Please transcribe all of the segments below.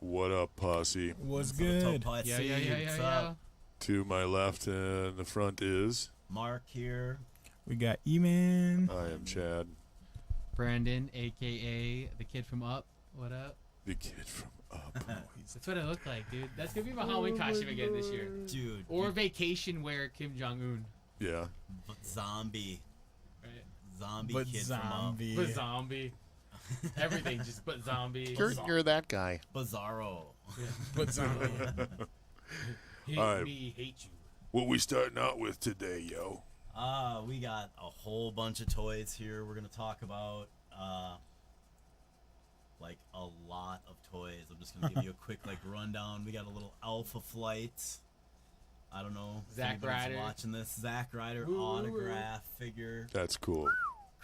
What up, Posse? What's good? Posse? Yeah. To my left and the front is... Mark here. We got E-Man. I am Chad. Brandon, a.k.a. the kid from Up. What up? The kid from Up. That's what I look like, dude. That's going to be my Halloween costume again this year. Dude. Or vacation wear Kim Jong-un. Yeah. Zombie. Right? Zombie But kid zombie. But zombie. Everything, just but zombie. You're that guy. from Up. Bizarro. Yeah. But zombie. Hate All right. me, hate you. What we starting out with today, yo? We got a whole bunch of toys here we're going to talk about. Like a lot of toys. I'm just going to give you a quick rundown. We got a little Alpha Flight. I don't know if Zack anybody's Ryder. watching this. Zack Ryder Woo. autograph figure. That's cool.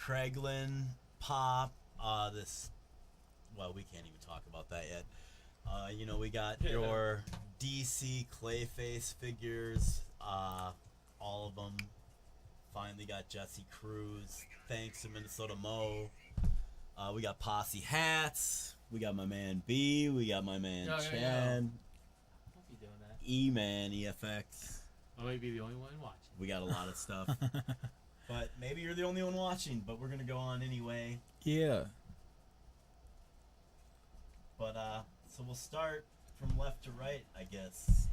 Craiglin, Pop, well, we can't even talk about that yet. We got Yeah. your DC Clayface figures, all of them. Finally got Jesse Cruz, thanks to Minnesota Mo. We got Posse hats, we got my man B, we got my man Yo. Chad, Don't be doing that. E-Man, EFX. I might be the only one watching. We got a lot of stuff. But maybe you're the only one watching, but we're going to go on anyway. Yeah. But, so we'll start from left to right, I guess.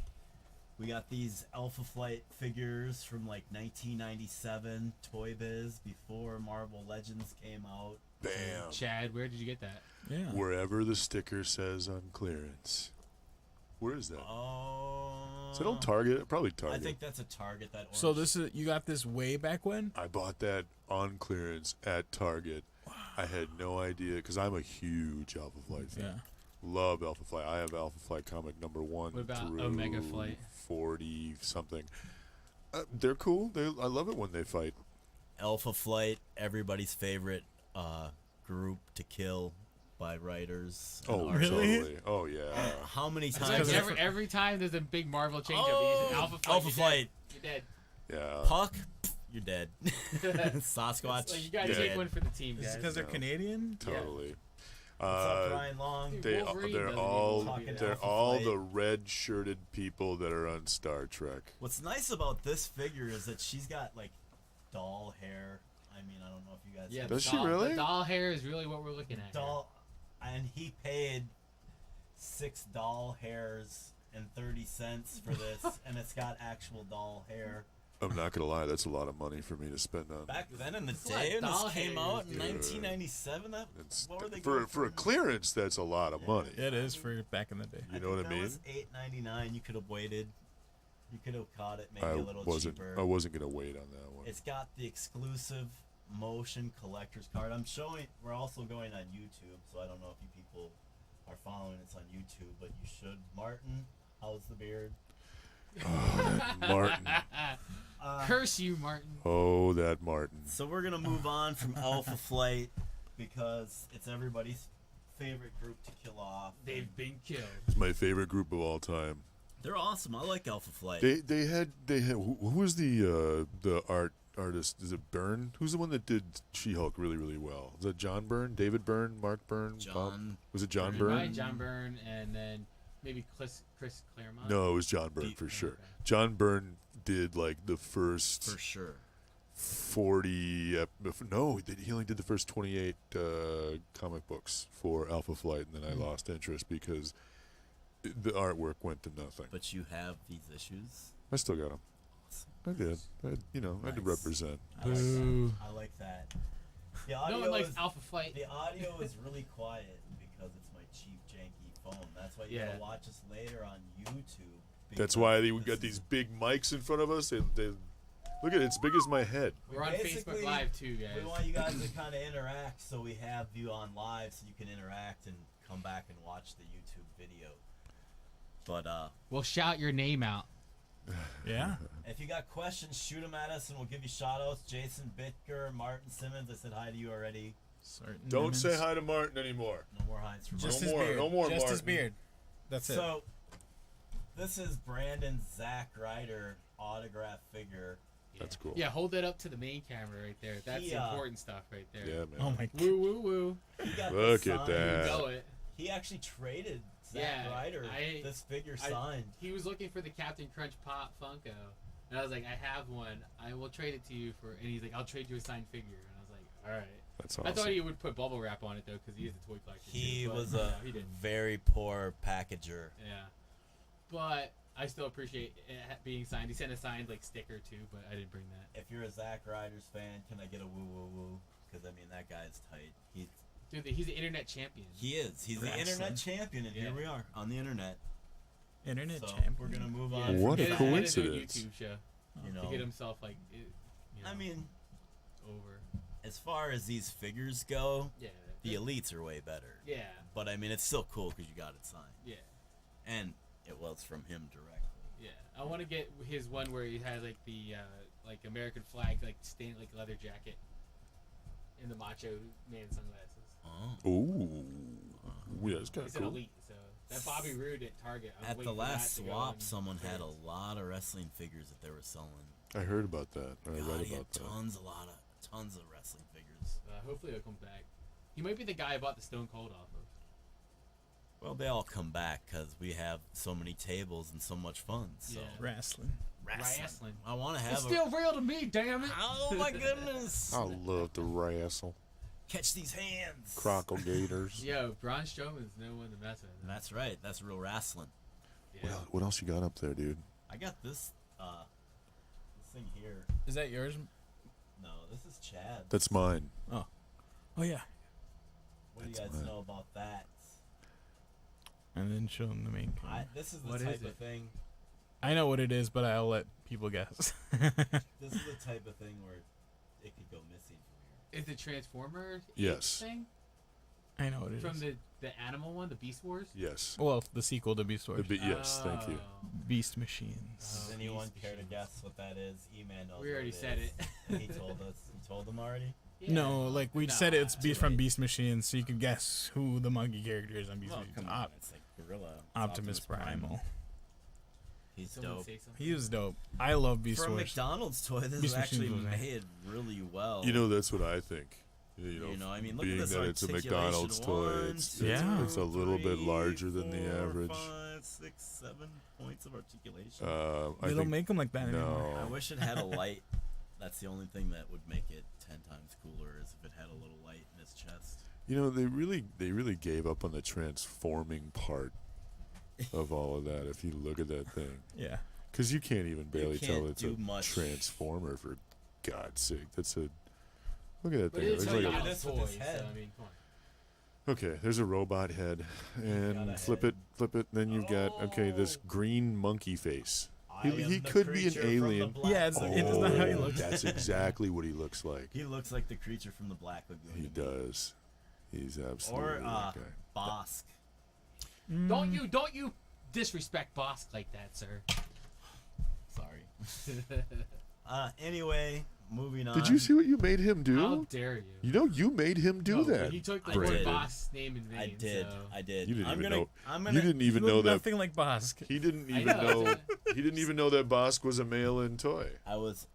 We got these Alpha Flight figures from 1997, Toy Biz, before Marvel Legends came out. Bam. Chad, where did you get that? Yeah. Wherever the sticker says on clearance. Where is that? Is it on Target? Probably Target. I think that's a Target. That orange. So this is you got this way back when? I bought that on clearance at Target. Wow. I had no idea because I'm a huge Alpha Flight fan. Yeah. Love Alpha Flight. I have Alpha Flight comic number 1 What about through Omega Flight? 40 something. They're cool. I love it when they fight. Alpha Flight, everybody's favorite group to kill by writers. and Oh, artists. Really? totally. Oh, yeah. How many It's times? like every time there's a big Marvel change up, Oh, you use Alpha Flight. Alpha you're Flight. Dead. You're Yeah. Puck, you're dead. dead. Sasquatch, It's like, you gotta you're take dead. one for the team, Is guys. it because they're No. Canadian? Totally. What's up, Ryan Long? Dude, They're Wolverine doesn't all even do that. they're Alpha all Flight. the red-shirted people that are on Star Trek. What's nice about this figure is that she's got doll hair. I mean, I don't know if you guys Yeah, have Does the she doll, really? The doll hair is really what we're looking at. doll, and he paid $6 hairs and 30 cents for this, and it's got actual doll hair. I'm not gonna lie, that's a lot of money for me to spend on. Back then in the It's day, like when doll this came hairs, out in dude. 1997, what were they for going for a clearance? That's a lot of money. It is for back in the day. You know what I mean? That was $8.99. You could have waited. You could have caught it maybe I a little wasn't. cheaper. I wasn't gonna wait on that one. It's got the exclusive motion collector's card. We're also going on YouTube, so I don't know if you people are following us on YouTube, but you should. Martin, how's the beard? Martin. Curse you, Martin. Oh, that Martin. So we're gonna move on from Alpha Flight because it's everybody's favorite group to kill off. They've been killed. It's my favorite group of all time. They're awesome. I like Alpha Flight. They had who was the artist? Is it Byrne? Who's the one that did She-Hulk really well? Is that John Byrne, David Byrne, Mark Byrne? Was it John Right, Byrne? John Byrne, and then maybe Chris Claremont. No, it was John Byrne for sure. John Byrne did the first for sure. 40. No, he only did the first 28 comic books for Alpha Flight, and then I lost interest because the artwork went to nothing. But you have these issues. I still got them. I did. I had to Nice. represent. I like Boo. that. I like that. The No audio one likes is Alpha Flight. the audio is really quiet because it's my cheap janky phone. That's why you Yeah. gotta watch us later on YouTube. That's because why we this got is- these big mics in front of us. They look at it, it's big as my head. We're on basically- Facebook Live too, guys. We want you guys to kind of interact, so we have you on live, so you can interact and come back and watch the YouTube video. But We'll shout your name out. Yeah. if you got questions, shoot them at us, and we'll give you shout-outs. Jason Bitker, Martin Simmons. I said hi to you already. Certain Don't lemons. say hi to Martin anymore. No more highs from Just No his more, beard. no more, Just his Martin. beard. That's it. So, this is Brandon's Zack Ryder autograph figure. That's cool. Yeah, hold that up to the main camera right there. That's He, important stuff right there. Yeah, man. Oh my god. Woo woo woo. He got Look the at signed- that. You know it. He actually traded Zack Yeah, Ryder this figure signed. He was looking for the Captain Crunch Pop Funko, and I was like, I have one. I will trade it to you for. And he's like, I'll trade you a signed figure. And I was like, all right. That's awesome. I thought he would put bubble wrap on it though, because he is a toy collector. He too, but was no, a he didn't. very poor packager. Yeah, but I still appreciate it being signed. He sent a signed like sticker too, but I didn't bring that. If you're a Zack Ryder's fan, can I get a woo woo woo? Because I mean that guy's tight. Dude, he's the internet champion. He is. He's the Wrestling. internet champion, and here we are on the internet. Internet So champion. we're gonna move Yeah, on. What from a that. coincidence. He had a YouTube show You know, to get himself like. I mean, over. as far as these figures go, Yeah. the elites are way better. Yeah. But I mean, it's still cool because you got it signed, Yeah. and it was from him directly. Yeah. I want to get his one where he has like the like American flag like stained like leather jacket, and the Macho Man sunglasses. Oh. Ooh. Yeah, it's kind He's of an cool. elite, so that Bobby Roode at Target. I'm At waiting the for last that to go swap, on someone had a trades. lot of wrestling figures that they were selling. I heard about that. I God, read he had about that. tons of wrestling figures. Hopefully he'll come back. He might be the guy I bought the Stone Cold off of. Well, they all come back because we have so many tables and so much fun. So Yeah. Wrestling. Wrestling. I want to have It's still real to me, damn it. Oh my goodness! I love to wrestle. Catch these hands. Crockle Gators. Yo, Braun Strowman's no one to mess with. That's right. That's real wrestling. Yeah. What else you got up there, dude? I got this thing here. Is that yours? No, this is Chad. That's mine. Oh yeah. What do you That's guys mine. know about that? And then show them the main camera. This is the What type is of it? thing. I know what it is, but I'll let people guess. This is the type of thing where it could go missing from here. Is the Transformer Yes. thing I know what it is. from the animal one, the Beast Wars? Yes. Well, the sequel to Beast Wars. Yes, thank you. Oh. Beast Machines. Does Oh, anyone Beast care to Machines. guess what that is? E-Man knows We already what said is. it. He told us. You told them already? Yeah. No, like we said, it's Nah, Beast too from late. Beast Machines, so you could guess who the monkey character is on Beast Oh, Machines. come on. It's like Gorilla. It's Optimus Primal. He's Someone dope. say something. He was dope. I love Beast For a Wars. McDonald's toy, this Beast is actually Machines was nice. made really well. You know, that's what I think. You know, I mean, look being at this that it's a articulation. McDonald's toy, One, it's, two, Yeah. it's a little bit three, larger than the 4, average. 5, 6, 7 points of articulation. I They don't think make them like that anymore. I no. wish it had a light. That's the only thing that would make it 10 times cooler is if it had a little light in its chest. You know, they really gave up on the transforming part of all of that. If you look at that thing, Yeah. because you can't even barely can't tell it's a do much. transformer. For God's sake, that's a look at that But thing. It it's looks like like a- a, this with toy, his head. so I mean, come on. okay. There's a robot head, got and a flip head. it. Then you've got this Oh. green monkey face. I am He the could be an creature from the alien. Black Yeah, it's- Lagoon. it is not how he looks. That's exactly what he looks like. He looks like the creature from the Black Lagoon. He to me. does. He's absolutely Or that guy. Bosk. Don't you disrespect Bosk like that, sir. Sorry. Anyway, moving on. Did you see what you made him How do? dare you? You know, you made him do No, that. He took the I word did. Bosk's name in vain. I did. So. I did. You didn't I'm even gonna, know. I'm gonna, You didn't even Look know that. nothing like Bosk. He didn't I even know. know. He didn't even know that Bosk was a mail-in toy. I was.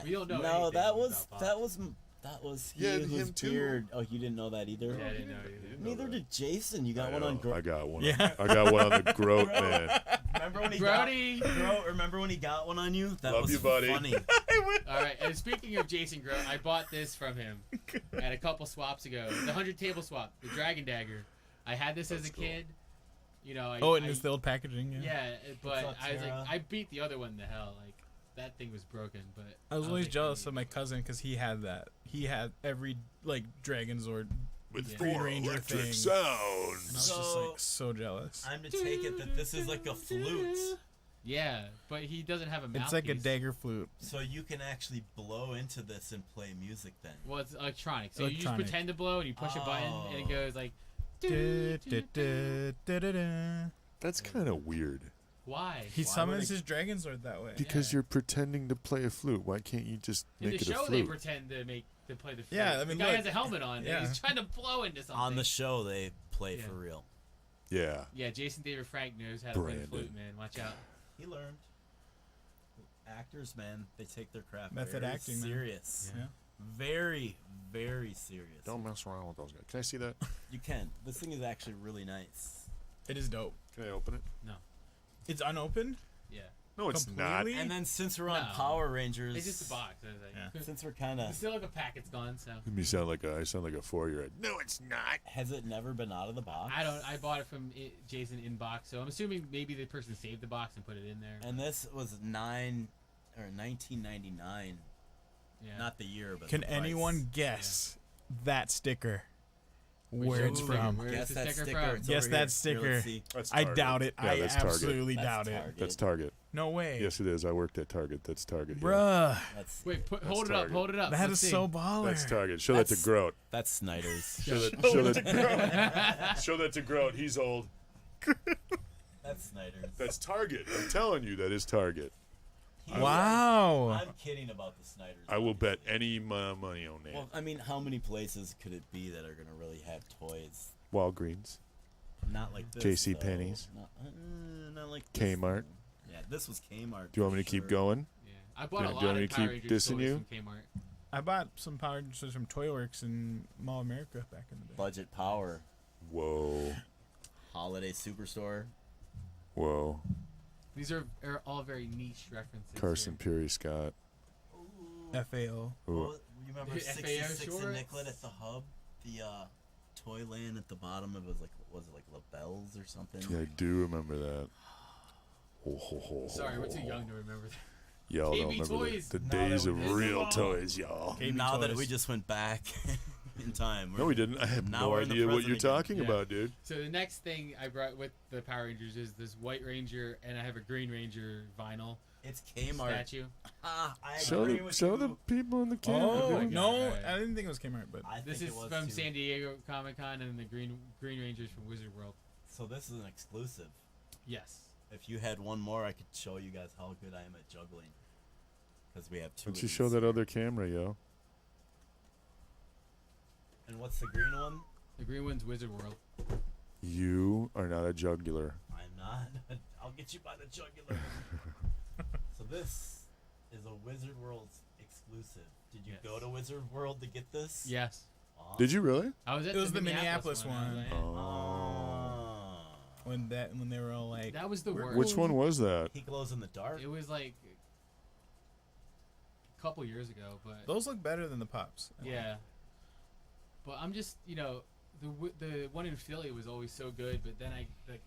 We don't know No, anything that was about that was that was he Yeah, whose him too. beard. Oh, you didn't know that either. Yeah, I didn't know either. Neither did Jason. You got I one on. know. I got one. Yeah. I got one on the Groat man. Remember when he Brody. remember when he got one on you? That Love was you, buddy. funny. All right, and speaking of Jason Grote, I bought this from him at a couple swaps ago. The 100 table swap, the Dragon Dagger. I had this as That's a cool. kid. You know, Oh, and it's the old packaging. Yeah. yeah, but up, I was like, Tara? I beat the other one to hell. Like that thing was broken, but I was always like, jealous "Hey." of my cousin because he had that. He had every like Dragon Zord. With Yeah. Green four Ranger electric thing. sounds. And I was just So- like so jealous. I'm to take it that this is like a flute, Yeah, but he doesn't have a mouthpiece. It's like a dagger flute. so you can actually blow into this and play music. Then Well, it's electronic. So you just Electronic. pretend to blow and you push a button and it Oh. goes like. Da-da-da-da-da-da. That's kind of weird. Why? He Why summons would his Dragon Zord that way. Because Yeah. you're pretending to play a flute. Why can't you just In make the it a show, they flute? pretend to play the flute. Yeah, I mean, the guy look. has a helmet on. Yeah. And he's trying to blow into something. on the show they play Yeah. for real. Yeah. Yeah, Jason David Frank knows how to play the flute, Brandon. man. Watch out. He learned. Actors, man, they take their craft Method very acting, man. serious. Yeah. Very, very serious. Don't mess around with those guys. Can I see that? You can. This thing is actually really nice. It is dope. Can I open it? It's unopened. Yeah. No, it's not. Completely? And then since we're on No. Power Rangers, It's just a box. I was like, Yeah. since we're kind It's of, still like a packet's gone, so. I sound like a 4-year-old. No, it's not. has it never been out of the box? I bought it from Jason in box, so I'm assuming maybe the person saved the box and put it in there. And this was 1999. Yeah. Not the year, but Can the price. anyone guess that sticker? Which Where it's sticker? from? Where- Guess Where's the that sticker sticker. from? It's Guess over that here. Here, sticker. let's see. That's I Target. doubt it. Yeah, I that's Target. absolutely That's doubt it. Target. That's Target. No way. Yes, it is. I worked at Target. That's Target. yeah. Bruh. Let's see. Wait, That's hold it up. Target. Hold it up. That Let's is see. so baller. That's Target. Show that to That's- Groat. That's Snyder's. Show that. Show that to Groat. He's old. That's Snyder's. That's Target. I'm telling you, that is Target. He- Wow. I'm kidding about the Snyder's. I will bet obviously. any money on that. Well, I mean, how many places could it be that are going to really have toys? Walgreens, Not like this. J.C. though. Penney's. Not like this, Kmart. though. Yeah, this was Kmart. Do you want me for to keep sure. going? Yeah. I bought a Do you lot want me of to Power keep Rangers dissing toys you? from Kmart. I bought some Power Rangers from Toyworks in Mall of America back in the day. Budget Power, Whoa. Holiday Superstore. Whoa. These are all very niche references. Carson Peary Scott. FAO. Ooh. Well, you remember FAO 66 and shorts? Nicollet at the hub? The Toyland at the bottom. It was like, was it like LaBelle's or something? Yeah, I do remember that. Ho, ho, ho, Sorry, ho, we're too ho. young to remember that. Y'all don't KB remember Toys. the Now days that of we did real them all. toys, y'all. KB Now that Toys. we just went back in time. No, we didn't. I have Now no we're in the idea what present you're again. talking Yeah. about, dude. So the next thing I brought with the Power Rangers is this White Ranger, and I have a Green Ranger vinyl It's Kmart. statue. I Show agree the with show you. the people in the camera. Oh, my dude. God. no. Alright. I didn't think it was Kmart, but I This think is it was from too. San Diego Comic Con, and the Green Rangers from Wizard World. So this is an exclusive. Yes. If you had one more, I could show you guys how good I am at juggling. Because we have two. Why don't of you these show that here. other camera, yo? And what's the green one? The green one's Wizard World. You are not a jugular. I'm not. I'll get you by the jugular. So this is a Wizard World exclusive. Did you Yes. go to Wizard World to get this? Yes. Awesome. Did you really? I was at It was the Minneapolis Minneapolis one. I was one. like, Oh. when they were all like, That was the We're worst. Which one was that? He glows in the dark. It was like a couple years ago, but those look better than the pops. yeah. But I'm just, the one in Philly was always so good, but then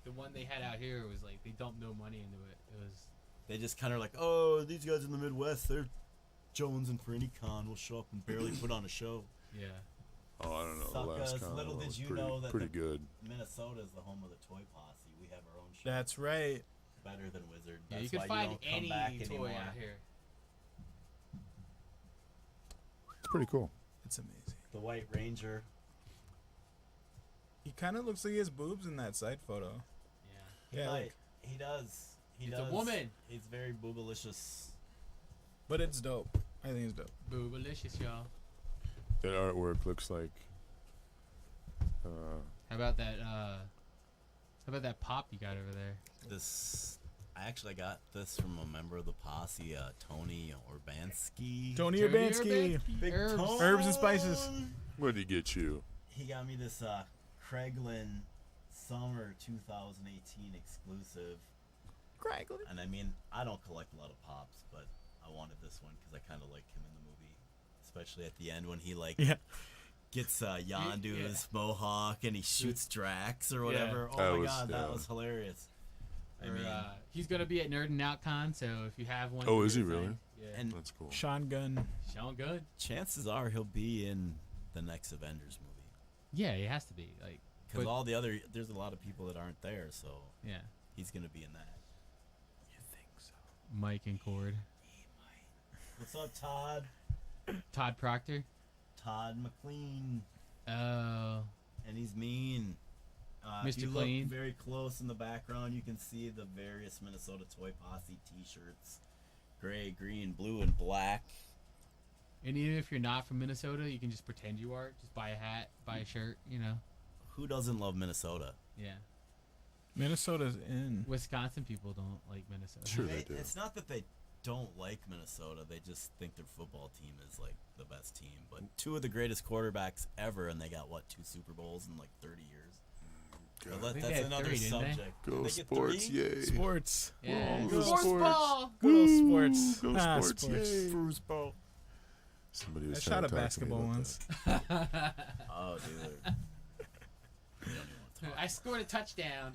the one they had out here was like they dumped no money into it. It was They just kind of like, oh, these guys in the Midwest, they're jonesing for any con. Will show up and barely put on a show. yeah. Oh, I don't know. The last Suckers, con little did was you pretty, know that pretty the- good. Minnesota is the home of the Toy Posse. We have our own show. That's right. Better than Wizard. Yeah, That's you can why find you don't any come back toy anymore. out here. It's pretty cool. It's amazing. The White Ranger. He kind of looks like he has boobs in that side photo. Yeah. He Yeah, might. like- He does. He It's a does. woman. He's very boobalicious. But it's dope. I think it's dope. Boobalicious, y'all. That artwork looks like. How about that? How about that pop you got over there? This, I actually got this from a member of the posse, Tony Urbanski. Tony Jody Urbanski. Big Herbs. Tone. Herbs and spices. what did he get you? He got me this Craiglin Summer 2018 exclusive. Crackling. And I mean, I don't collect a lot of pops, but I wanted this one because I kind of like him in the movie, especially at the end when he like Yeah. gets Yondu's Yeah. mohawk and he shoots Drax or whatever. That Oh my was- god, that yeah. was hilarious. I Or, mean, he's gonna be at Nerd Out Con, so if you have one, Oh, give is it he a really? thing. Yeah. and That's cool. Sean Gunn. Sound good. chances are he'll be in the next Avengers movie Yeah, it has to be like. because But- all the other there's a lot of people that aren't there, so Yeah. he's gonna be in that. You think so? Mike and Cord. What's up, Todd? Todd Proctor. Todd McLean, Oh. and he's mean. If Mr. you Clean. look very close in the background, you can see the various Minnesota Toy Posse T-shirts: gray, green, blue, and black. And even if you're not from Minnesota, you can just pretend you are. Just buy a hat, buy a shirt. Who doesn't love Minnesota? Yeah. Minnesota's in. Wisconsin people don't like Minnesota. Sure they do. It's not that they don't like Minnesota. They just think their football team is like the best team. But two of the greatest quarterbacks ever, and they got 2 Super Bowls in like 30 years. But think they that's had another 3, didn't they? subject. Go They get sports, 3? yay. Sports. Yeah. Go Sports sports. ball. Good old Woo, sports. Go sports, sports. yay. Foosball. Somebody was I trying shot a to talk to me basketball about once. that. Oh, dude. You don't even want to talk. I scored a touchdown.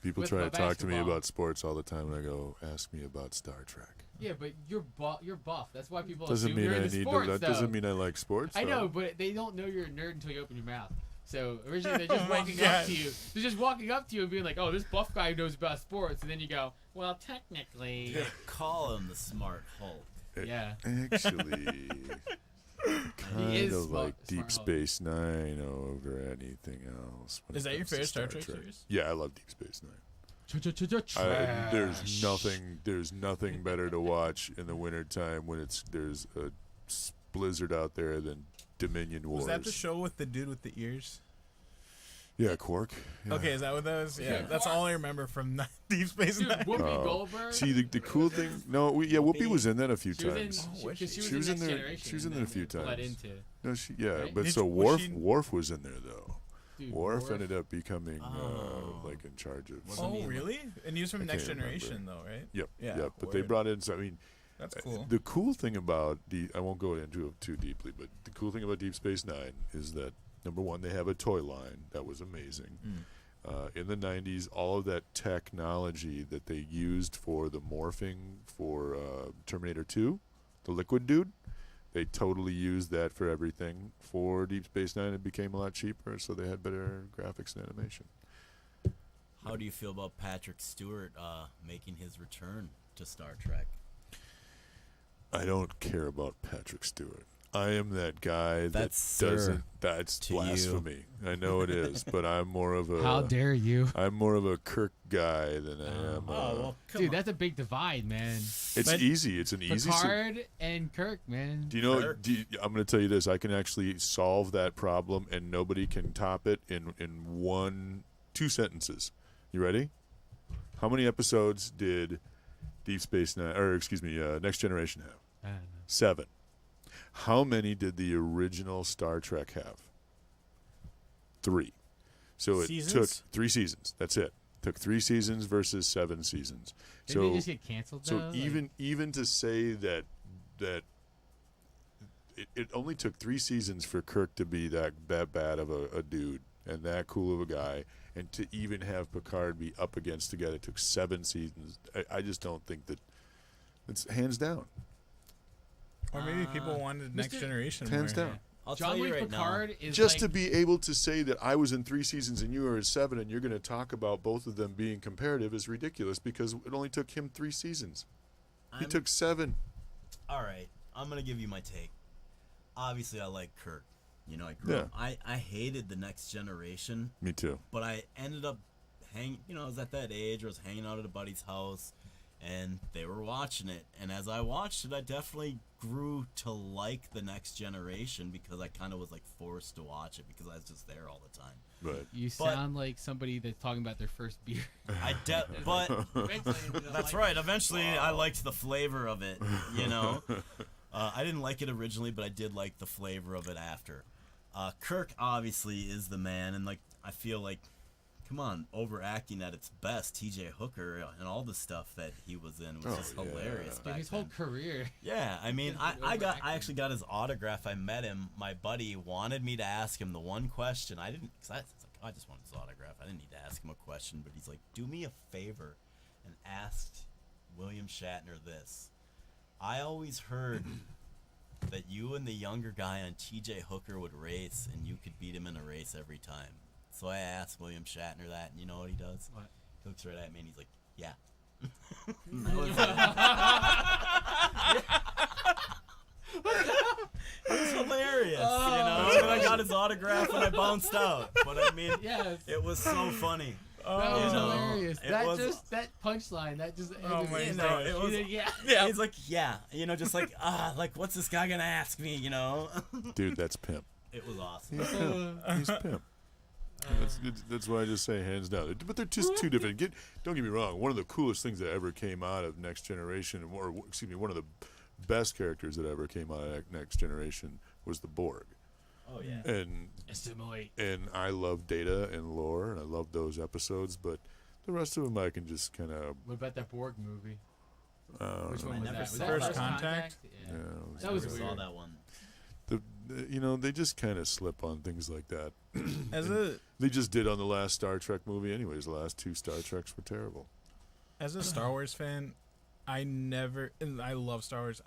People With try my to talk to me basketball. about sports all the time, and I go, ask me about Star Trek. Yeah, but you're buff. That's why people Doesn't assume mean you're I into need sports, to. That though. doesn't mean I like sports. I though. know, but they don't know you're a nerd until you open your mouth. So originally they're just Oh my walking God. up to you. They're just walking up to you and being like, "Oh, this buff guy knows about sports," and then you go, "Well, technically, They call him the Smart Hulk. yeah." Actually, kind is of smart- like Deep smart Hulk. Space Nine over anything else. when Is it that your comes to favorite Star Trek series? Yeah, I love Deep Space Nine. Trash. There's nothing better to watch in the wintertime when there's a blizzard out there than Dominion Wars. Was that the show with the dude with the ears? Yeah, Quark. Yeah. Okay, is that what that was? Yeah, Yeah. that's all I remember from Deep Space Dude, Nine. Whoopi Oh. Goldberg. See, the cool thing. No, Whoopi was in that a few She was in. times. Oh, was Because she? she She was was in in Next there- Generation. she was in and there a then few it bled times. into. No, Right? but Did so she- was Worf was in there though. Dude, Worf ended up becoming Oh. like in charge of. Wasn't he Oh, in, like- really? And he was from I Next can't remember. Generation, though, right? Yep. Yeah, Yep. But they word. brought in. So, I mean, That's cool. the cool thing about I won't go into it too deeply, but the cool thing about Deep Space Nine is that number one, they have a toy line that was amazing. In the 90s, all of that technology that they used for the morphing for Terminator 2, the liquid dude, they totally used that for everything. For Deep Space Nine, it became a lot cheaper, so they had better graphics and animation. How do you feel about Patrick Stewart making his return to Star Trek? I don't care about Patrick Stewart. I am that guy That's that sir doesn't. That's to you. blasphemy. I know it is, but I'm more of a. How dare you? I'm more of a Kirk guy than I am. Come Dude, that's a big divide, man. It's But- easy. It's an easy. Picard and Kirk, man. Do you know? Kirk. I'm going to tell you this. I can actually solve that problem, and nobody can top it in 2 sentences. You ready? How many episodes did Deep Space Nine, or excuse me, Next Generation have? I don't know. 7. How many did the original Star Trek have? 3. So it Seasons? took 3 seasons. That's it. Took 3 seasons versus 7 seasons. Didn't so they just get canceled so though? even to say that it only took 3 seasons for Kirk to be that bad of a dude and that cool of a guy, and to even have Picard be up against together, it took 7 seasons. I just don't think that it's hands down. Or maybe people wanted Next Mr. Generation Hands more. down. I'll John tell you Wayne right Picard now. is Just like, to be able to say that I was in 3 seasons and you were in 7, and you're going to talk about both of them being comparative is ridiculous because it only took him 3 seasons. He I'm- took 7. All right, I'm gonna give you my take. Obviously, I like Kirk. You know, I grew Yeah. up. I hated the Next Generation, Me too. but I ended up hanging. You know, I was at that age where I was hanging out at a buddy's house, and they were watching it. And as I watched it, I definitely grew to like the Next Generation because I kind of was like forced to watch it because I was just there all the time. But you sound like somebody that's talking about their first beer. But Eventually, you don't that's like right. Eventually, I liked the flavor of it. You know, I didn't like it originally, but I did like the flavor of it after. Kirk obviously is the man, and like I feel like, come on, overacting at its best. T.J. Hooker and all the stuff that he was in was just yeah. hilarious Dude, back his then. whole career. Yeah, I mean, He's I overacting. actually got his autograph. I met him. My buddy wanted me to ask him the one question. I didn't, cause I was like, oh, I just wanted his autograph. I didn't need to ask him a question, but he's like, do me a favor and ask William Shatner this. I always heard that you and the younger guy on T.J. Hooker would race, and you could beat him in a race every time. So I asked William Shatner that, and you know what he does? What? He looks right at me, and he's like, yeah. It was hilarious, you know. And I got his autograph and I bounced out. But I mean, Yes. it was so funny. That was you know, hilarious. it that was- just that punchline. That just. Oh it my was, God, it was- yeah. He's like, yeah, you know, just like, like, what's this guy gonna ask me, you know? dude, that's pimp. It was awesome. He's pimp. He's pimp. That's why I just say hands down. But they're just two different. Don't get me wrong. One of the coolest things that ever came out of Next Generation, or excuse me, one of the best characters that ever came out of Next Generation was the Borg. Oh yeah. And Assimilate. and I love Data and Lore, and I love those episodes. But the rest of them, I can just kind of. What about that Borg movie? Which know. one was I never that? Was saw that First First Contact? Yeah. Yeah, That was Never saw weird. that one. They just kind of slip on things like that. As a They just did on the last Star Trek movie. Anyways, the last 2 Star Treks were terrible. Star Wars fan, I love Star Wars.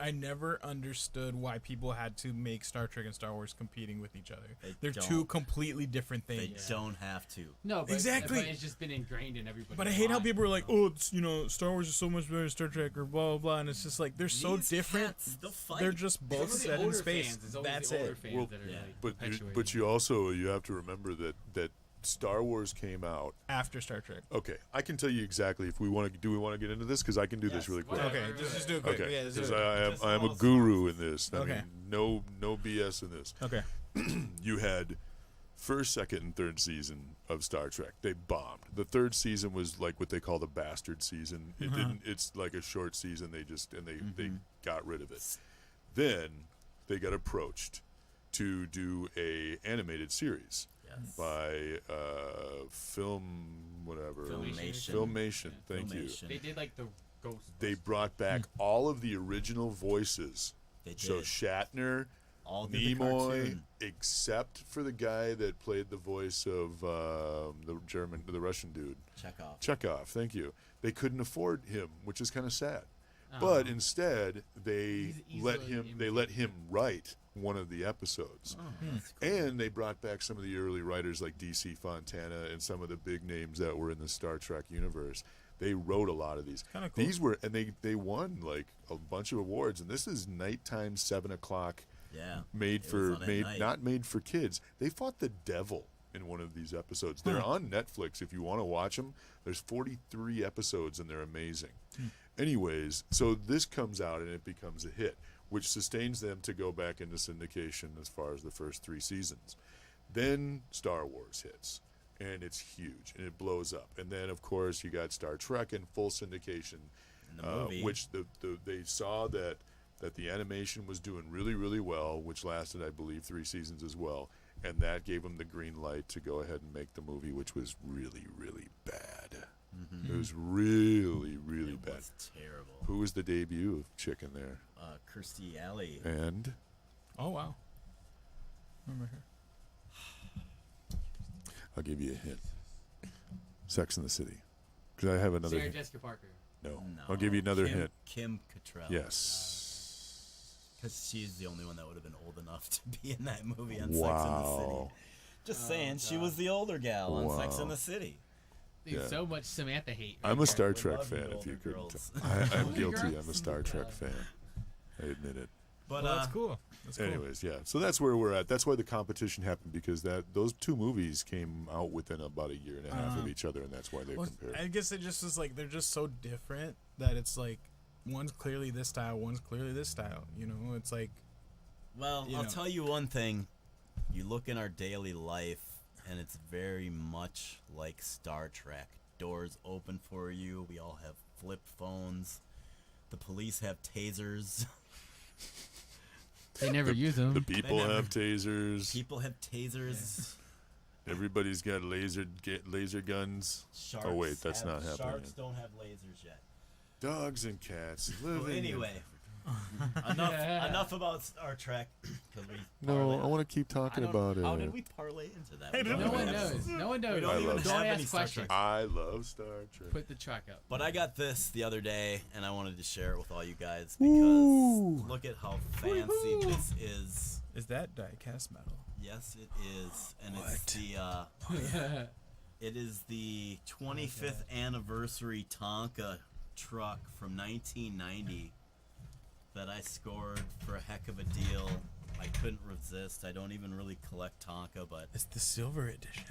I never understood why people had to make Star Trek and Star Wars competing with each other. They're two don't. completely different They things. don't have to. No, but, Exactly. But it's just been ingrained in everybody. But I hate how people are like, oh, it's, Star Wars is so much better than Star Trek or blah, blah, blah. And it's just like, they're so These different. cats, they'll fight. They're just both set in space. That's the older it. fans Well, that are yeah. like But you also have to remember that Star Wars came out. After Star Trek. Okay, I can tell you exactly if we want to. Do we want to get into this? Because I can do this Yes, really quick. whatever. Okay, just do it quick. Okay, Yeah, just because do it. I am a Just guru in this. I Okay. mean, no BS in this. Okay. You had first, second, and third season of Star Trek. They bombed. The third season was like what they call the bastard season. It didn't. It's like a short season. They got rid of it. Then they got approached to do a animated series by Filmation. Filmation. Thank you. Filmation. They did like the Ghost. They brought back all of the original voices. They did. So Shatner, All did the Nimoy, cartoon. except for the guy that played the voice of the Russian dude, Chekhov. Thank you. They couldn't afford him, which is kind of sad. But instead, they He's let easily him write one of the episodes, That's cool. and they brought back some of the early writers like DC Fontana and some of the big names that were in the Star Trek universe. They wrote a lot of these. Kinda cool. These were, and they won like a bunch of awards. And this is nighttime 7:00. Yeah. Made It for was on at night. not made for kids. They fought the devil in one of these episodes. They're on Netflix if you want to watch them. There's 43 episodes and they're amazing. Anyways, so this comes out and it becomes a hit, which sustains them to go back into syndication as far as the first 3 seasons. Then Star Wars hits, and it's huge, and it blows up. And then, of course, you got Star Trek in full syndication, In the movie. which they saw that the animation was doing really, really well, which lasted, I believe, 3 seasons as well. And that gave them the green light to go ahead and make the movie, which was really, really bad. Mm-hmm. It was really, really It bad. was terrible. Who was the debut of Chicken there? Kirstie Alley. And Oh, wow. Remember her. I'll give you a hint. Sex in the City. Because I have another Sarah hint. Jessica Parker. No. I'll give you another hint. Kim Cattrall. Yes. Because she's the only one that would have been old enough to be in that movie on Sex in the Wow. City. Just saying, she was the older gal on Sex in Wow. the City. Dude, Yeah. so much Samantha hate. I'm a there. Star We Trek love you, fan, if older you couldn't girls. tell. I'm Older guilty. girls? I'm a Star Trek fan. I admit it. But Well, that's cool. That's cool. Anyways, yeah. So that's where we're at. That's why the competition happened, because those 2 movies came out within about a year and a half of each other, and that's why they Well, compared. I guess it just is like they're just so different that it's like one's clearly this style, one's clearly this style. It's like Well, you I'll know. tell you one thing. You look in our daily life, and it's very much like Star Trek. Doors open for you. We all have flip phones. The police have tasers. They never use them. The people never- have tasers. People have tasers. Everybody's got laser guns. Sharks Oh, wait, that's have- not happening Sharks yet. don't have lasers yet. Dogs and cats Well, living. anyway, enough about Star Trek. 'Cause we No, parlay- I want to keep I talking don't- about How it. did we parlay into that? I don't No know. one knows. No one knows. We don't I even love have Don't any ask Star questions. Trek. I love Star Trek. Put the truck up. But I got this the other day, and I wanted to share it with all you guys Ooh. because look at how fancy this is. is that diecast metal? Yes, it is, and it is the 25th anniversary Tonka truck from 1990 that I scored for a heck of a deal. I couldn't resist. I don't even really collect Tonka, but It's the silver edition.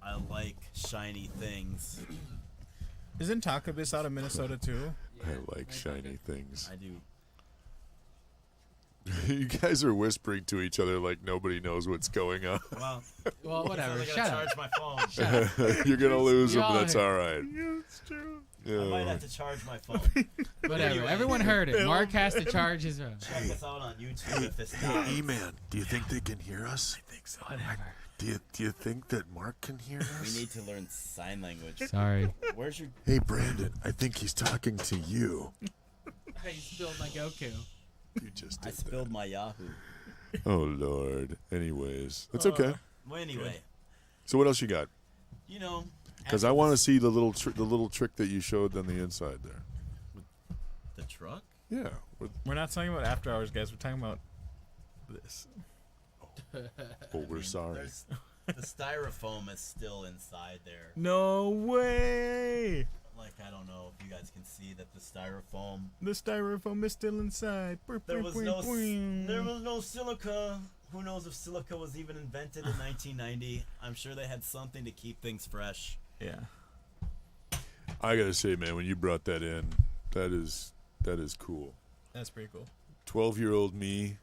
I like shiny things. Isn't Takabis out of Minnesota too? I like shiny things. I do. You guys are whispering to each other like nobody knows what's going on. Well, whatever. I Shut gotta up. charge my phone. You're gonna lose You them. all That's heard. all right. It's true. I might Yeah. have to charge my phone. Whatever. Anyway. Everyone heard it. Mark has to charge his own. Check us out on YouTube if it's not. E-Man, do you think they can hear us? I think so. Whatever. Do you think that Mark can hear us? We need to learn sign language. Sorry. Where's your? Hey, Brandon, I think he's talking to you. I spilled my Goku. You just I did spilled my Yahoo. that. Oh, Lord. Anyways, that's okay. Well, anyway, So what else you got? you know. Because I want to see the little trick that you showed on the inside there. the truck. Yeah. We're not talking about after hours, guys. We're talking about this. Oh, we're sorry. There's, the styrofoam is still inside there. No way! Like, I don't know if you guys can see that the styrofoam. The styrofoam is still inside. There was no silica. Who knows if silica was even invented in 1990? I'm sure they had something to keep things fresh. Yeah. I gotta say, man, when you brought that in, that is cool. That's pretty cool. 12-year-old me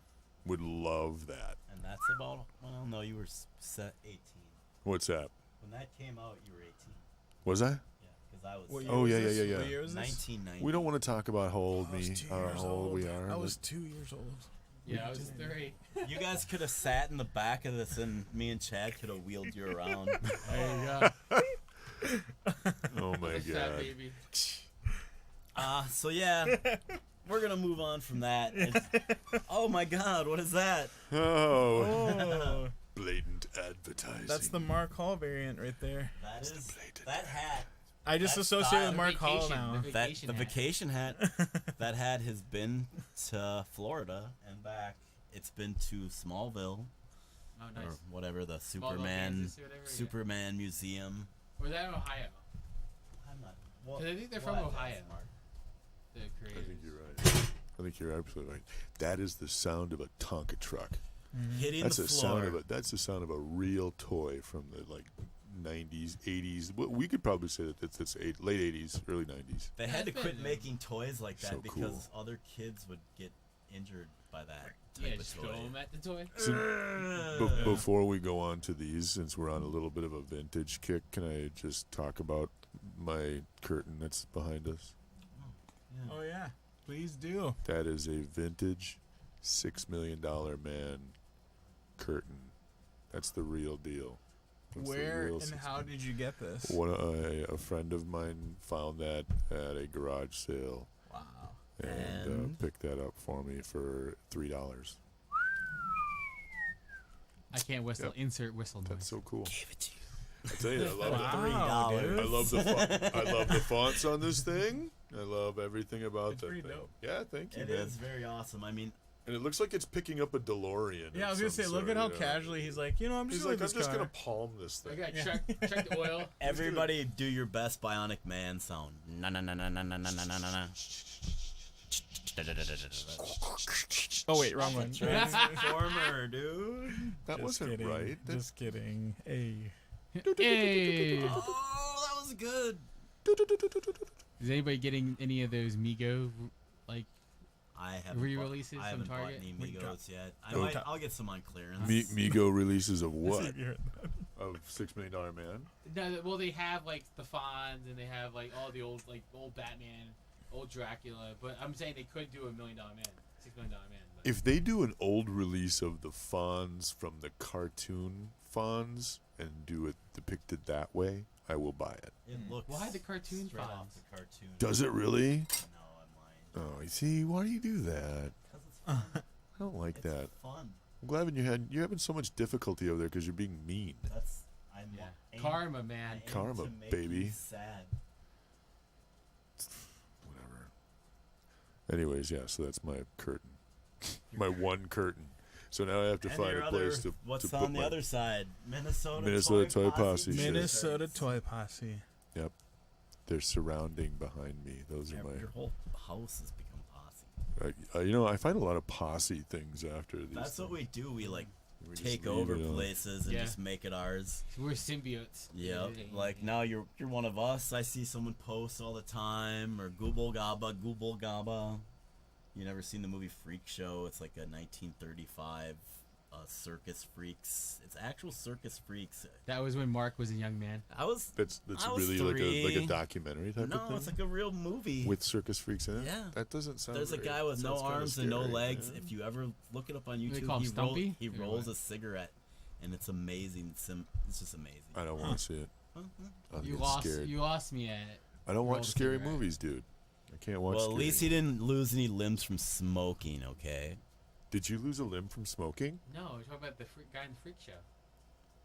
would love that. And that's about. Well, no, you were set 18. What's that? When that came out, you were 18. Was I? Yeah, because I was. What year Oh, was yeah, this? yeah, yeah. What year was this? 1990. We don't want to talk about how old I was me, 2 how years old we are. I was 2 years old. Yeah, I was 3. You guys could have sat in the back of this, and me and Chad could have wheeled you around. There you go. Oh my What's that, god. baby? So yeah, we're gonna move on from that. Oh my God, what is that? Oh, Oh, blatant advertising. that's the Mark Hall variant right there. That is blatant. that hat. I just That's associate style. with Mark Hall now. The vacation hat. That hat has been to Florida and back. It's been to Smallville Oh, or nice. whatever the Smallville, Superman Kansas, or whatever, yeah. Superman Museum. Or is that in Ohio? I'm not. Well, 'Cause I think they're what? from Ohio. The I creators. think you're right. I think you're absolutely right. That is the sound of a Tonka truck. Hitting That's the the floor. sound of it. That's the sound of a real toy from the 90s, 80s. Well, we could probably say that it's late 80s, early 90s. They had to That's quit been- making toys like that So because cool. other kids would get injured by that Yeah, type just of throw toy. them at the toy. Before we go on to these, since we're on a little bit of a vintage kick, can I just talk about my curtain that's behind us? Oh yeah, please do. That is a vintage $6 million man curtain. That's the real deal. That's the Where real and $6 how did you get this? a friend of mine found that at a garage sale Wow. and And? picked that up for me for $3. I can't whistle. Yep. Insert whistle noise. That's so cool. Give it to you. I tell you, I love Wow, it. dude. I love I love the fonts on this thing. I love everything about It's that pretty thing. dope. Yeah, thank you, It man. is very awesome. I mean, And it looks like it's picking up a DeLorean. Yeah, I was of gonna some say, look sort, at how you know? casually he's like, I'm just He's gonna like, I'm this just car. gonna palm this I thing. gotta Yeah. check the oil. everybody do your best Bionic Man sound. Na na na na na na na na na na. Oh wait, wrong one. Transformer, dude. That Just wasn't kidding. right. Just kidding. Hey. Hey. Oh, that was good. Is anybody getting any of those Mego like I haven't Re-releases I from haven't bought Target? any We got- Migos yet. Oh. I'll get some on clearance. Migo releases of Let's see what? if you heard that. Of $6 Million Man? No, well they have like the Fonz and they have like all the old Batman, old Dracula. But I'm saying they could do $1 million Man, $6 million Man. But If they do an old release of the Fonz from the cartoon Fonz and do it depicted that way, I will buy it. It looks Why the cartoon straight off fonts? the cartoon. Does it really? No, I'm lying. Oh, you see, why do you do that? Because it's fun. I don't like It's that. fun. I'm glad you're having so much difficulty over there because you're being mean. That's I'm yeah, aim- Karma I man. aim Karma, to make baby. you sad. Whatever. Anyways, yeah, so that's my curtain. My one curtain. So now I have to And find your a place to what's to on put the my other side? Minnesota Toy Posse shit. Minnesota Toy Posse. They're surrounding behind me. Those are Yeah, my your whole house has become Posse. I find a lot of posse things after these. That's what we do. We like We just take leave over it on. places and Yeah. just make it ours. We're symbiotes. Yep. Like now you're one of us. I see someone post all the time or Google Gaba. You never seen the movie Freak Show? It's like a 1935 circus freaks. It's actual circus freaks. That was when Mark was a young man. That's I was really like a 3. documentary type of No, thing. it's like a real movie. With circus freaks in it. Yeah. That doesn't sound. There's a great. guy with no Sounds kinda arms and no scary, legs. yeah. If you ever look it up on They YouTube, call him Stumpy? he Or rolls what? a cigarette, and it's amazing. It's just amazing. I don't want to see it. I'll You get lost. scared. You lost me at. I don't roll watch a scary cigarette. movies, dude. I can't watch. Well, at scary. least he didn't lose any limbs from smoking. Okay. Did you lose a limb from smoking? No, we're talking about the guy in the freak show.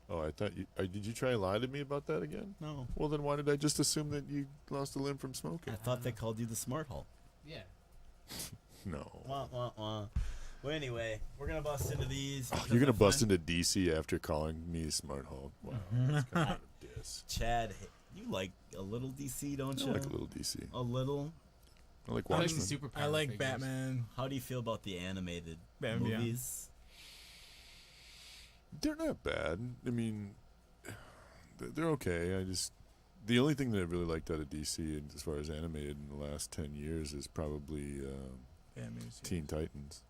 Oh, I thought you. Did you try and lie to me about that again? No. Well, then why did I just assume that you lost a limb from smoking? I thought they called you the Smart Hulk. Yeah. No. Wah, wah, wah. Well, anyway, we're gonna bust into these. Oh, you're gonna bust into DC after calling me Smart Hulk. Wow, that's kind of a diss. Chad, you like a little DC, don't I you? like a little DC. A little. I like I like Watchmen. the superpower. I like figures. Batman. How do you feel about the animated Batman Beyond. movies? They're not bad. I mean, they're okay. The only thing that I really liked out of DC, and as far as animated in the last 10 years, is probably Batman series. Teen Titans.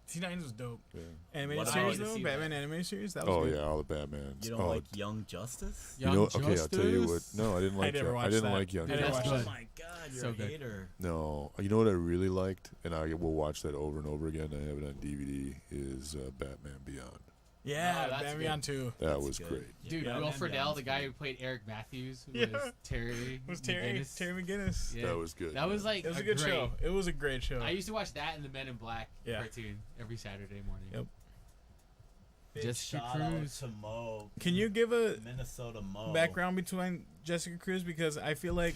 Teen Titans was dope. Yeah. Animated What series about- though, See Batman that. animated series. That was Oh good. yeah, all the Batmans. You don't oh, like Young Justice? you know, okay, I'll tell you what. Justice? No, I didn't like. never I watched didn't that. like Young I didn't Justice. watch Oh that. my God, you're So a good. hater. No, you know what I really liked, and I will watch that over and over again. I have it on DVD. Is Batman Beyond. Yeah, Oh, that's Batman good. Beyond 2. That That's was good. great. Yeah, Dude, Batman Will Friedle, Beyond's the guy good. who played Eric Matthews, was Yeah. Terry. Was Terry McGinnis. Yeah. That was good. That was like It was a good great. show. It was a great show. I used to watch that and the Men in Black Yeah. cartoon every Saturday morning. Yep. Big Jessica shout out Cruz. to Mo, Can you give a Minnesota Mo. background between Jessica Cruz, because I feel like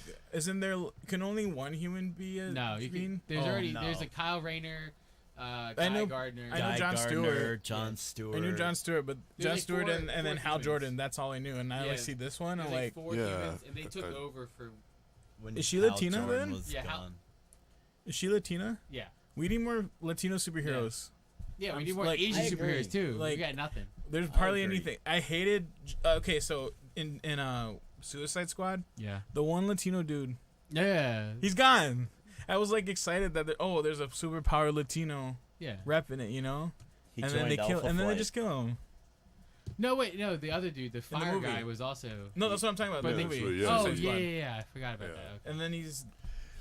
can only one human be a No, you being? can, there's Oh, already no. there's a Kyle Rayner, Guy know- Gardner. I know Guy Jon Gardner, Stewart. John Stewart. I knew Jon Stewart, but There's Jon like Stewart four- and then four Hal humans. Jordan. That's all I knew, and now I Yeah. see this one. There's I'm like like, four Yeah, humans, and they took I- over for. When Is she Hal Latina Jordan then? Was Yeah, gone. is she Latina? Yeah, We need more Latino superheroes. yeah. We I'm need more like- Asian I agree. superheroes too. Like- we got nothing. There's I hardly agree. anything. I hated. Okay, so in Suicide Squad, Yeah. the one Latino dude, Yeah. he's gone. I was like excited that there's a superpower Latino Yeah. rep in it, you know. He And then they joined kill, Alpha and then they Flight. just kill him. No, wait, no. The other dude, the fire movie. guy, was also. No, that's what I'm talking about. But The they- movie. that's what- yeah, Oh Suicide yeah, Squad. yeah. I forgot about Yeah. that. Okay. And then he's,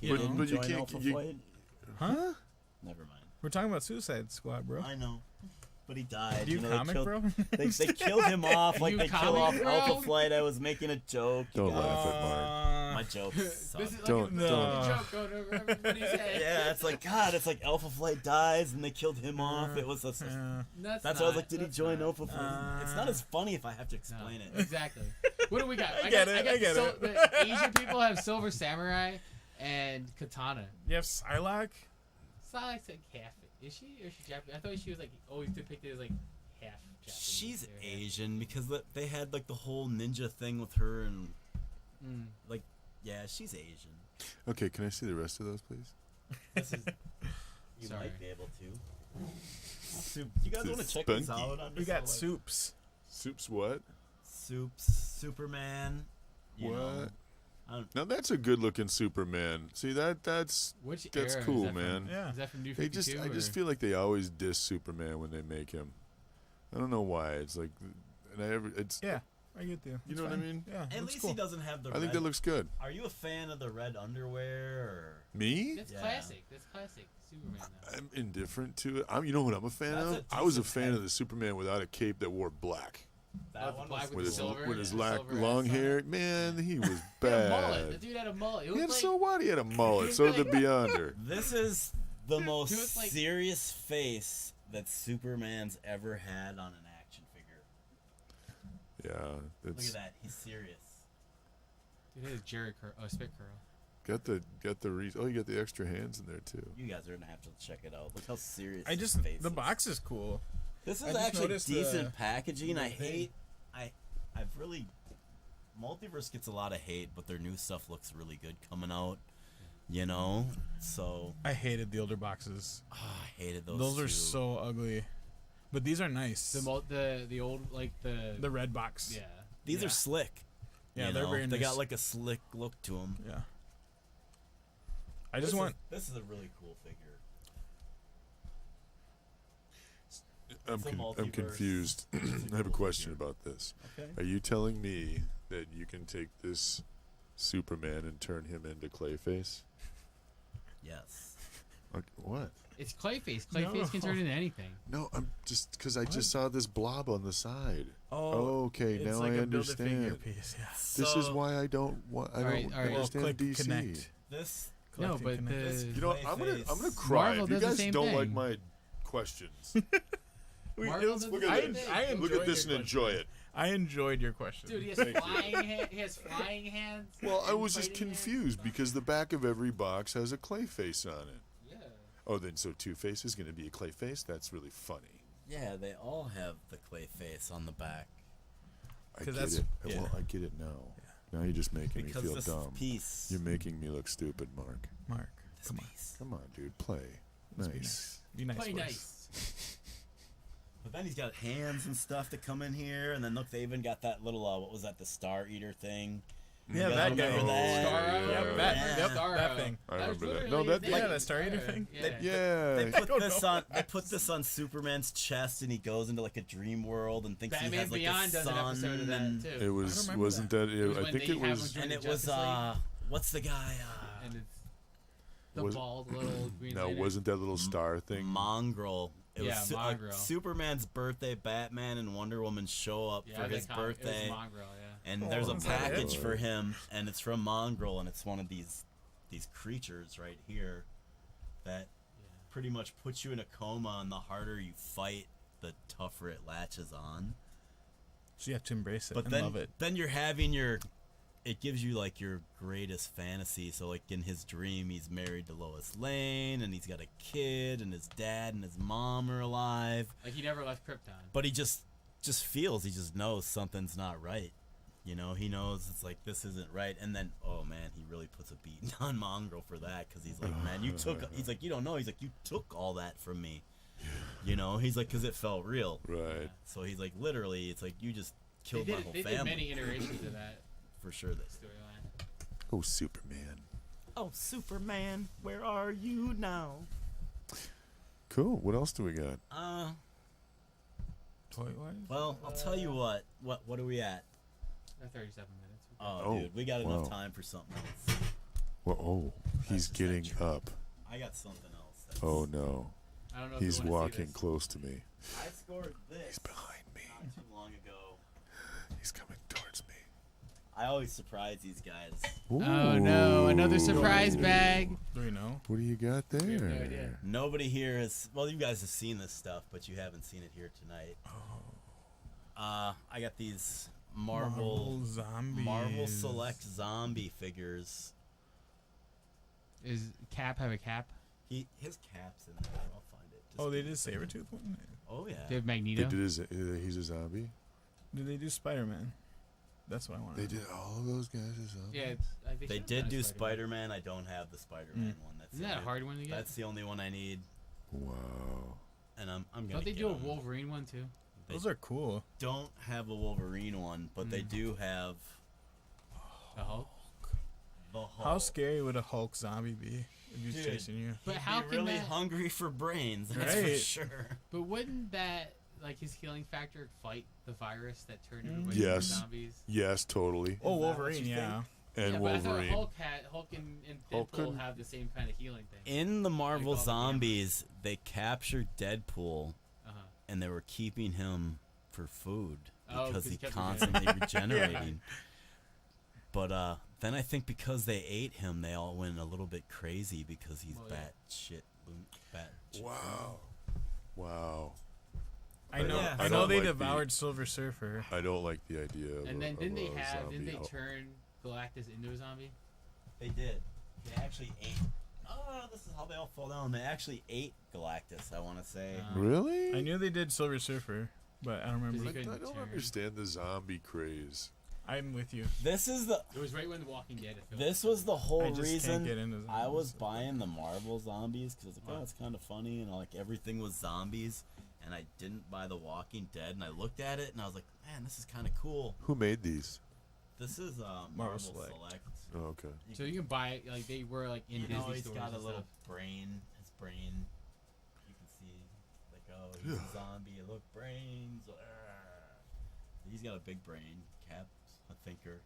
He you But- know, didn't but you join can't- Alpha you- Flight? huh? Never mind. We're talking about Suicide Squad, bro. I know, but he died. Do you they comic, killed, bro? They killed him off like You they kill comic, off bro? Alpha Flight. I was making a joke. you Don't guys. laugh at Mark. My joke This sucked. is like Don't- a don't. joke going over everybody's head. Yeah, it's like God. It's like Alpha Flight dies and they killed him off. It was a. Yeah. That's why I was like, did he join Alpha Flight? It's not Uh, as funny if I have to No, explain it. exactly. What do we got? I get it, I get it. The Asian people have Silver Samurai and Katana. You have Psylocke. Psylocke's like half. Is she or is she Japanese? I thought she was like always depicted as like half Japanese. She's or half- Asian because they had like the whole ninja thing with her and Mm. like, yeah, she's Asian. Okay, can I see the rest of those, please? This is. You Sorry. might be able to. You guys This want is to check this spunky. out? I'm We just got all, like, Soups. Soups what? Soups, Superman. You What? know, I don't- Now that's a good-looking Superman. See that's Which That's era is cool, that from? man. Yeah. Is that from New they 52? I just or- feel like they always diss Superman when they make him. I don't know why. It's like, it's Yeah, I get you. You It's know what I fine. mean? Yeah, At looks least cool. he doesn't have the. I think red- that looks good. Are you a fan of the red underwear or? Me? That's Yeah. classic. That's classic Superman. Though. I'm indifferent to it. You know what I'm a fan That's of? a I was a decent fan head. of the Superman without a cape that wore black. That the one black was with With the his, silver? with his Yeah, long, silver long ass on hair. it. Man, he was He had a mullet. The bad. dude had a mullet. It Yeah, was like, so what? He had a mullet. So did the Beyonder. This is the most He was like- serious face that Superman's ever had on an action figure. Yeah, Look it's at that. He's serious. Dude, it is Jerry spit curl. got the oh, you got the extra hands in there too. You guys are gonna have to check it out. Look how serious. I his just face the is. box is cool. This I is just actually noticed decent the- packaging. the I thing. hate. I've really. Multiverse gets a lot of hate, but their new stuff looks really good coming out. You know, so I hated the older boxes. I hated those. Those are two. so ugly, but these are nice. The old like The red box. yeah. These yeah. are slick. Yeah, you they're know? very They nice. got like a slick look to them. Yeah. I just want. This is a really cool figure. I'm multiverse. confused. I have a question about this. Okay. Are you telling me that you can take this Superman and turn him into Clayface? Yes. Like, what? It's Clayface. Clayface can turn into anything. No, I'm just because I just saw this blob on the side. Oh, Okay, It's now like I a Build-A-Figure understand. piece. Yeah. This is why I don't want. I Alright, don't alright. Well, understand click DC. connect. This No, Collecting but Connect. the You know, I'm Clayface. gonna cry Marvel if you does the guys same don't like thing. my questions. Marvel does Look the at same this. thing. I Look at this enjoyed and your enjoy it. I enjoyed your question. Dude, he has Thank you. flying hands. Well, I and was just fighting hands. confused because the back of every box has a Clayface on it. Yeah. Oh, then so Two-Face is going to be a Clayface? That's really funny. Yeah, they all have the clay face on the back. I 'Cause get that's- it. yeah. Well, I get it now. Now you're just making Because me feel this dumb. piece. You're making me look stupid, Mark. Mark, This come on. piece. Come on, dude. Play. Let's Nice. Be nice. Play for us. nice. But then he's got hands and stuff that come in here, and then look, they even got that little what was that, the Star Eater thing? Yeah, You that guys guy. remember that? Starro. Yep, that, Yeah. yep, Starro. that thing. I That was remember that. literally No, that his thing. Yeah, that Star Eater thing? Yeah. They Yeah. put this on. They put this on Superman's chest, and he goes into like a dream world and thinks he Batman has like Beyond a does an sun. episode of that and, too. It was, remember wasn't that. that, It was I when think they it have was, him and it Justice was League. what's the guy? And it's the Was- bald little green no, lantern. wasn't that little star thing? Mongrel. It Yeah, was Mongrel. Superman's birthday. Batman and Wonder Woman show up Yeah, for they his call it- it was birthday. Mongrel, yeah. And Oh, there's a is that it? package for him, and it's from Mongrel, and it's one of these creatures right here that pretty much puts you in a coma, and the harder you fight, the tougher it latches on. So you have to embrace it But and then, love it. then you're having it gives you like your greatest fantasy. So like in his dream, he's married to Lois Lane, and he's got a kid, and his dad and his mom are alive. Like he never left Krypton. But he just feels, he just knows something's not right. You know, he knows it's like, this isn't right. And then, oh man, he really puts a beating on Mongrel for that, because he's like, man, he's like, you don't know. He's like, you took all that from me. You know, he's like, because it felt real. Right. So he's like, literally, it's like, you just killed my whole They family. did many iterations of that For sure. storyline. Oh, Superman. Oh, Superman, where are you now? Cool. What else do we got? Toy-wise? Well, I'll tell you what. What are we at? 37 minutes. Oh, Oh, dude, we got enough wow. time for something else. Well, oh, he's just getting that true. up. I got something else. That's, Oh, no. I don't know if He's you wanna see walking this. close to me. I scored this He's behind me. not too long ago. He's coming towards me. I always surprise these guys. Oh no, another Ooh. surprise bag. Do we know? What do you got there? have no idea. Nobody here has. Well, you guys have seen this stuff, but you haven't seen it here tonight. I got these Marvel Zombies. Select zombie figures. Is Cap have a cap? His cap's in there. I'll find it. Just Oh, they give me did a second. Sabretooth one? Oh yeah. They have They Magneto. did he's a zombie? Did they do Spider-Man? That's what I want. They did all of those guys as zombies? Yeah, I think They should've did done a do Spider-Man. Spider-Man. I don't have the Spider-Man one. That's Isn't the that a only- hard one to get? That's the only one I need, Wow. and I'm gonna. Don't they get do a 'em. Wolverine one too? They Those are cool. don't have a Wolverine one, but they do have The Hulk. the Hulk. How scary would a Hulk zombie be if he's Dude. chasing you? But He'd how be can really that? hungry for brains, that's for Right. sure. But wouldn't that like his healing factor fight the virus that turned everybody Yes. into zombies? Yes, totally. Oh, that what Wolverine, you yeah. And yeah, Wolverine. But I thought Hulk and Hulk Deadpool couldn't- have the same kind of healing thing. In the Marvel all the Zombies, they captured Deadpool, Uh-huh. and they were keeping him for food Oh, because 'cause he he kept constantly regenerating. But then I think because they ate him, they all went a little bit crazy because he's Well, yeah. bat shit. Wow. Wow. I know. Yeah. I I know don't they like the- devoured Silver Surfer. I don't like the idea of And then didn't they zombie didn't they Hulk. turn Galactus into a zombie? They did. They actually ate. Oh, this is how they all fall down. They actually ate Galactus, I want to say. Really? I knew they did Silver Surfer, but I don't Does he remember. I couldn't don't turn. understand the zombie craze. I'm with you. This is the. It was right when The Walking Dead. it felt This like. was the whole I just reason can't get into I was zombies. buying the Marvel zombies because I was like, What? oh, it's kind of funny, and like everything was zombies, and I didn't buy the Walking Dead, and I looked at it, and I was like, man, this is kind of cool. Who made these? This is Marvel Select. Oh, okay. So you can buy it like they were like in You Disney know, he's stores got a and little stuff. brain. His brain, you can see like like, oh, he's a zombie. Look, brains. He's got a big brain. Cap's a thinker.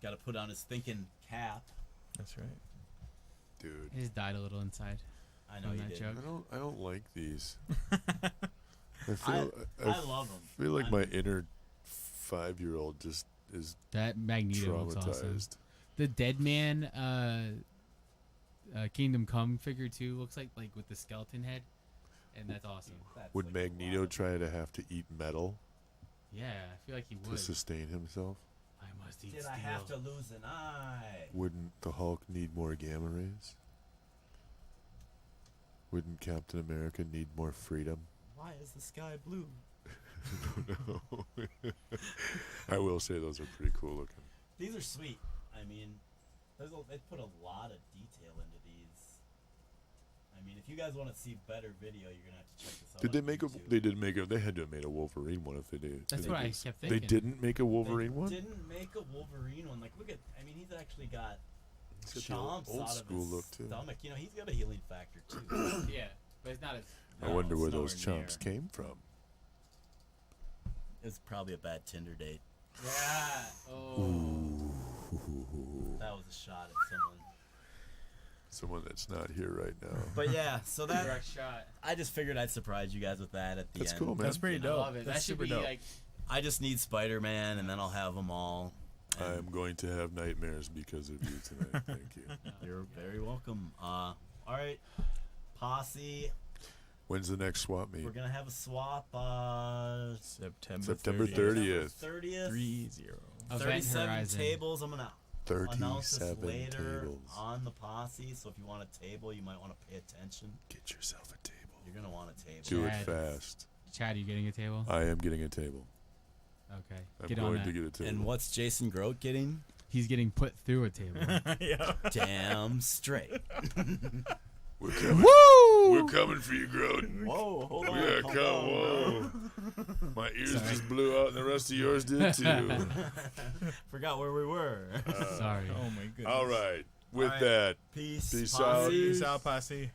Got to put on his thinking cap. That's right. Dude. He just died a little inside. I know From you that did. joke. I don't like these. I love them. I feel like my inner 5-year-old just is That Magneto looks awesome. traumatized. The Dead Man Kingdom Come figure too looks like with the skeleton head, and that's awesome. That's Would like Magneto try to have to eat metal Yeah, I feel like he to would. sustain himself? I must eat Did steel. I have to lose an eye? Wouldn't the Hulk need more gamma rays? Wouldn't Captain America need more freedom? Why is the sky blue? No. I will say those are pretty cool looking. These are sweet. I mean, they put a lot of detail into these. I mean, if you guys want to see better video, you're gonna have to check this out. Did they on make YouTube. They did make a. They had to have made a Wolverine one if they did. That's Did what they I just- kept They thinking. didn't make a Wolverine They one. didn't make a Wolverine one. Like, look at. I mean, he's actually got He's got the chomps old out of school his look too. stomach. You know, he's got a healing factor too. Yeah, but it's not as. I No, wonder it's where those nowhere chomps near. came from. It's probably a bad Tinder date. Yeah. Oh. That was a shot at someone. Someone that's not here right now. But yeah, so that Direct shot. I just figured I'd surprise you guys with that at the That's end. cool, man. That's pretty I dope. love it. That's That should super be dope. like. I just need Spider-Man, and then I'll have them all. I am going to have nightmares because of you tonight. Thank you. You're very welcome. All right, Posse. When's the next swap meet? We're gonna have a swap. September September 30th. 30th. 30th. 30. Event 37 Horizon. tables. I'm gonna announce this 37 later tables. on the Posse. So if you want a table, you might want to pay attention. Get yourself a table. You're gonna want a table. Do it Chad. fast. Chad, you getting a table? I am getting a table. Okay. I'm Get on going that. to get a table. And what's Jason Grote getting? He's getting put through a table. Yeah. Damn straight. We're coming. Woo! We're coming for you, Groden. Whoa, hold on. Yeah, hold come. on, bro. Whoa. My ears Sorry. just blew out, and the rest of yours did too. Forgot where we were. Sorry. Oh my goodness. All right. With All right. that, Peace. Peace Posse. out. Peace out, Posse.